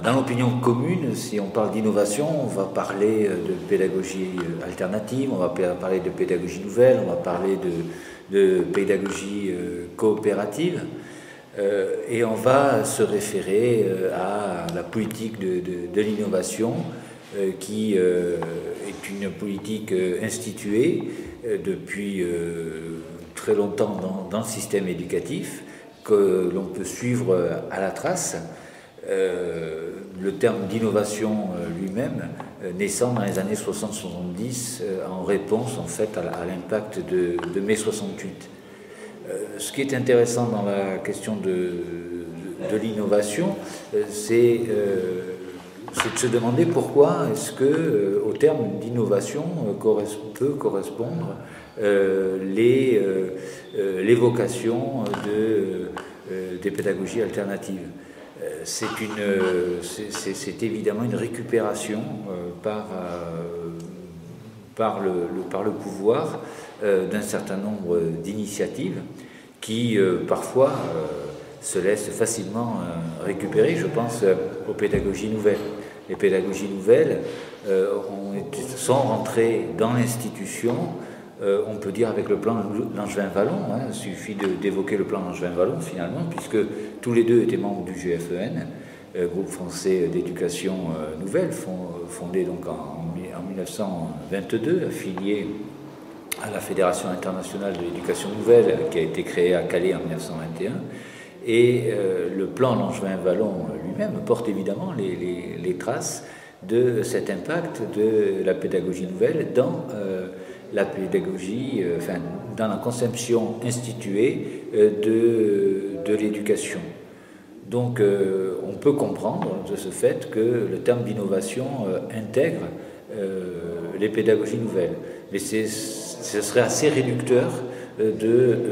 Dans l'opinion commune, si on parle d'innovation, on va parler de pédagogie alternative, on va parler de pédagogie nouvelle, on va parler de pédagogie coopérative, et on va se référer à la politique de l'innovation qui est une politique instituée depuis très longtemps dans le système éducatif, que l'on peut suivre à la trace. Le terme d'innovation lui-même naissant dans les années 60-70 en réponse en fait à l'impact de mai 68. Ce qui est intéressant dans la question de l'innovation, c'est de se demander pourquoi est-ce que au terme d'innovation peut correspondre l'évocation des pédagogies alternatives. C'est évidemment une récupération par le pouvoir d'un certain nombre d'initiatives qui parfois se laissent facilement récupérer. Je pense aux pédagogies nouvelles. Les pédagogies nouvelles sont rentrées dans l'institution, on peut dire avec le plan Langevin-Wallon, il suffit d'évoquer le plan Langevin-Wallon finalement, puisque tous les deux étaient membres du GFEN, groupe français d'éducation nouvelle, fondé donc en 1922, affilié à la Fédération internationale de l'éducation nouvelle, qui a été créée à Calais en 1921. Et le plan Langevin-Wallon lui-même porte évidemment les traces de cet impact de la pédagogie nouvelle dans la pédagogie, dans la conception instituée de l'éducation. Donc on peut comprendre de ce fait que le terme d'innovation intègre les pédagogies nouvelles. Mais ce serait assez réducteur de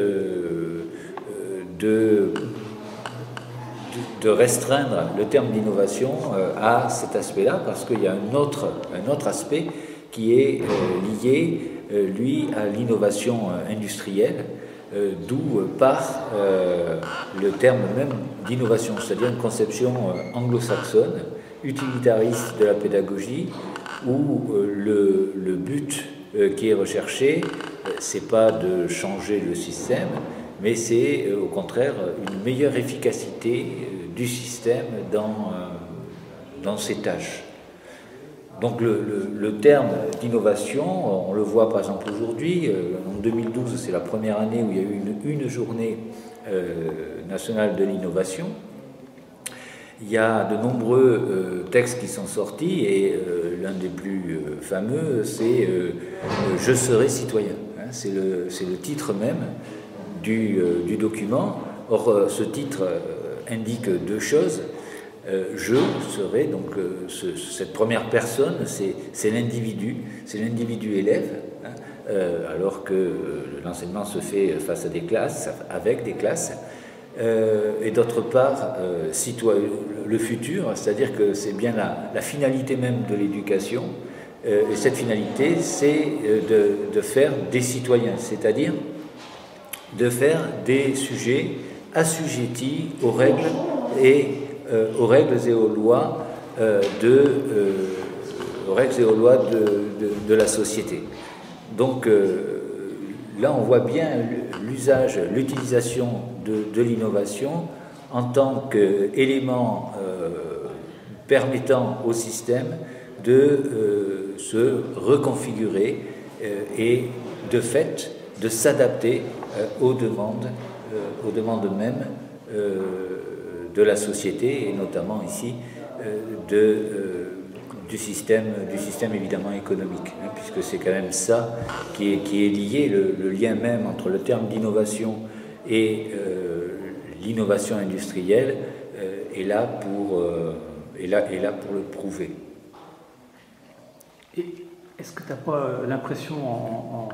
restreindre le terme d'innovation à cet aspect-là, parce qu'il y a un autre aspect qui est lié, lui, à l'innovation industrielle, d'où part le terme même d'innovation, c'est-à-dire une conception anglo-saxonne, utilitariste de la pédagogie, où le but qui est recherché, c'est pas de changer le système, mais c'est au contraire une meilleure efficacité du système dans ses tâches. Donc le terme d'innovation, on le voit par exemple aujourd'hui, en 2012 c'est la première année où il y a eu une journée nationale de l'innovation. Il y a de nombreux textes qui sont sortis et l'un des plus fameux c'est « Je serai citoyen ». C'est le titre même du document. Or ce titre indique deux choses. Je serai, donc cette première personne, c'est l'individu élève, alors que l'enseignement se fait face à des classes, avec des classes, et d'autre part, le futur, c'est-à-dire que c'est bien la finalité même de l'éducation, et cette finalité, c'est de faire des citoyens, c'est-à-dire de faire des sujets assujettis aux règles et aux lois de la société. Donc là, on voit bien l'utilisation de l'innovation en tant qu'élément permettant au système de se reconfigurer et de fait de s'adapter aux demandes même de la société et notamment ici du système évidemment économique, puisque c'est quand même ça qui est lié, le lien même entre le terme d'innovation et l'innovation industrielle est là pour le prouver. Et est-ce que tu n'as pas l'impression en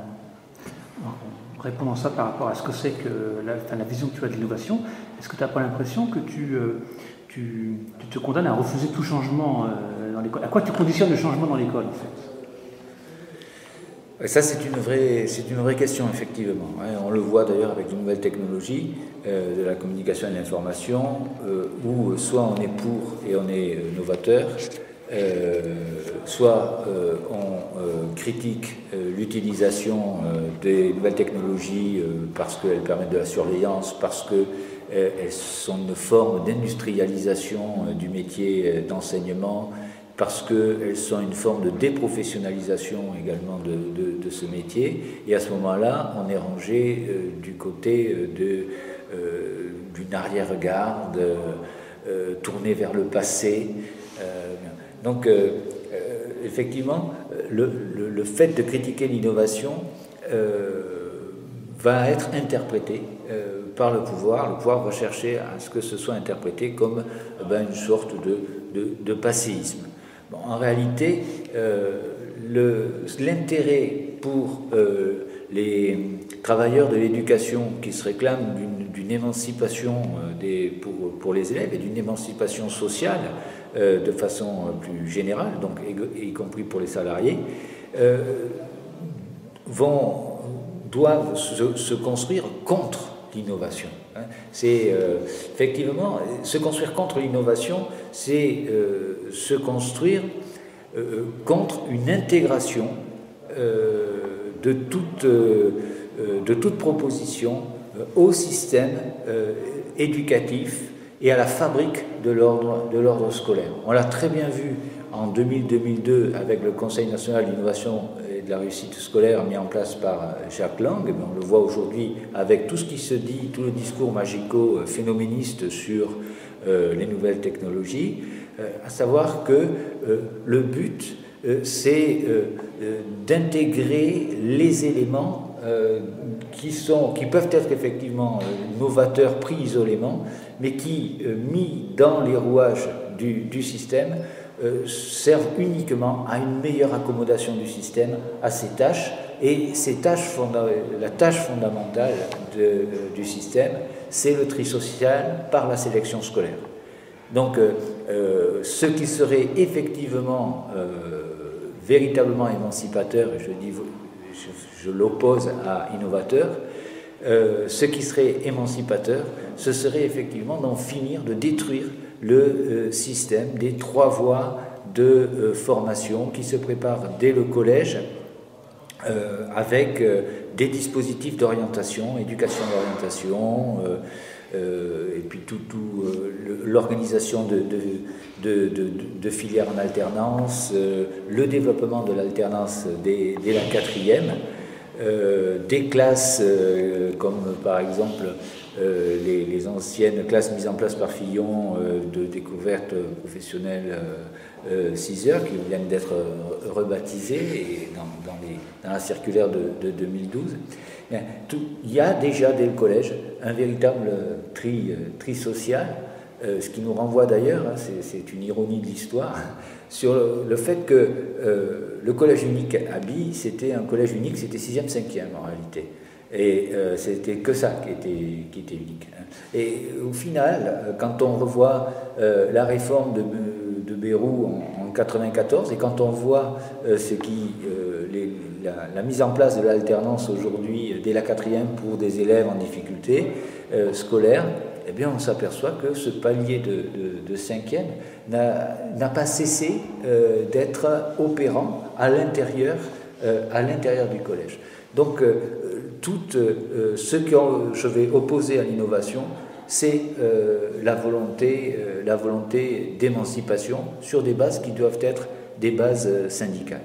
répondant ça par rapport à ce que c'est que la vision que tu as de l'innovation, est-ce que tu n'as pas l'impression que tu te condamnes à refuser tout changement dans l'école? À quoi tu conditionnes le changement dans l'école, en fait? Ça, c'est une vraie question, effectivement. On le voit d'ailleurs avec les nouvelles technologies de la communication et de l'information, où soit on est pour et on est novateur, soit on critique l'utilisation des nouvelles technologies parce qu'elles permettent de la surveillance, parce qu'elles sont une forme d'industrialisation du métier d'enseignement, parce qu'elles sont une forme de déprofessionnalisation également de ce métier. Et à ce moment-là, on est rangé du côté d'une arrière-garde, tourné vers le passé. Donc, effectivement, le fait de critiquer l'innovation va être interprété par le pouvoir. Le pouvoir va chercher à ce que ce soit interprété comme une sorte de passéisme. Bon, en réalité, l'intérêt pour les travailleurs de l'éducation qui se réclament d'une émancipation pour les élèves et d'une émancipation sociale de façon plus générale, donc y compris pour les salariés, doivent se construire contre l'innovation. C'est effectivement se construire contre l'innovation, c'est se construire contre une intégration de toute proposition au système éducatif et à la fabrique de l'ordre scolaire. On l'a très bien vu en 2000-2002 avec le Conseil national d'innovation et de la réussite scolaire mis en place par Jacques Lang. Mais on le voit aujourd'hui avec tout ce qui se dit, tout le discours magico-phénoméniste sur les nouvelles technologies, à savoir que le but, c'est d'intégrer les éléments qui peuvent être effectivement novateurs pris isolément, mais qui, mis dans les rouages du système, servent uniquement à une meilleure accommodation du système à ses tâches. Et la tâche fondamentale du système, c'est le tri social par la sélection scolaire. Donc, ce qui serait effectivement véritablement émancipateur, et je l'oppose à innovateur, ce qui serait émancipateur, ce serait effectivement d'en finir, de détruire le système des 3 voies de formation qui se préparent dès le collège avec des dispositifs d'orientation, éducation d'orientation, et puis l'organisation de filières en alternance, le développement de l'alternance dès la 4e, des classes comme par exemple les anciennes classes mises en place par Fillon de découverte professionnelle 6 heures qui viennent d'être rebaptisées dans la circulaire de 2012. Il y a déjà dès le collège un véritable tri social, ce qui nous renvoie d'ailleurs, c'est une ironie de l'histoire, sur le fait que le collège unique à Bille, c'était un collège unique, c'était 6e, 5e en réalité. Et c'était que ça qui était unique. Et au final, quand on revoit la réforme de Bayrou en 1994, et quand on voit la mise en place de l'alternance aujourd'hui dès la 4e pour des élèves en difficulté scolaire, eh bien on s'aperçoit que ce palier de 5e n'a pas cessé d'être opérant à l'intérieur du collège. Donc ce que je vais opposer à l'innovation, c'est la volonté d'émancipation sur des bases qui doivent être des bases syndicales.